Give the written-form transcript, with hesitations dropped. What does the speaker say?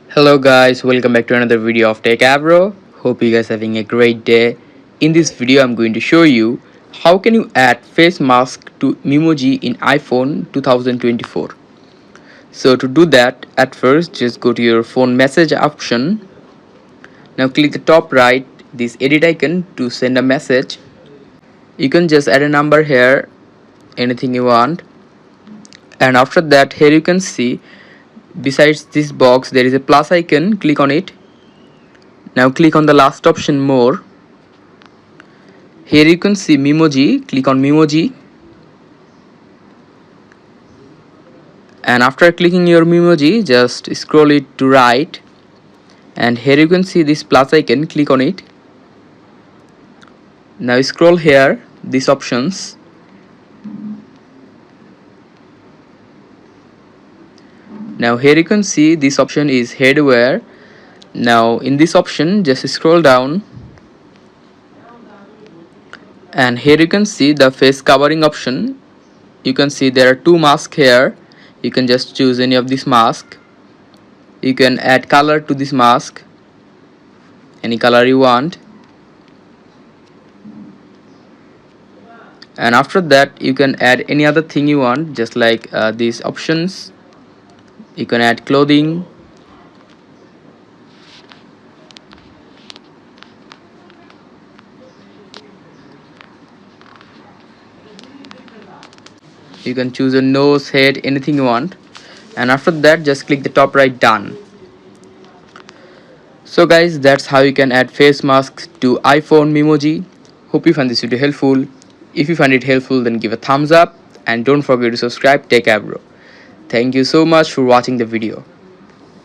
Hello guys, welcome back to another video of Techavro. Hope you guys having a great day. In this video I'm going to show you how can you add face mask to Memoji in iPhone 2024. So to do that, at first just go to your phone message option. Now click the top right this edit icon to send a message. You can just add a number here, anything you want. And after that, here you can see besides this box there is a plus icon, click on it. Now click on the last option, more. Here you can see Memoji, click on Memoji. And after clicking your Memoji, just scroll it to right. And here you can see this plus icon, click on it. Now scroll here, these options. Now here you can see this option is headwear. Now in this option just scroll down. And here you can see the face covering option. You can see there are two masks here. You can just choose any of this mask. You can add color to this mask, any color you want. And after that you can add any other thing you want, just like these options. You can add clothing. You can choose a nose, head, anything you want. And after that just click the top right, done. So guys, that's how you can add face masks to iPhone Memoji. Hope you find this video helpful. If you find it helpful, then give a thumbs up and don't forget to subscribe Techavro. Thank you so much for watching the video.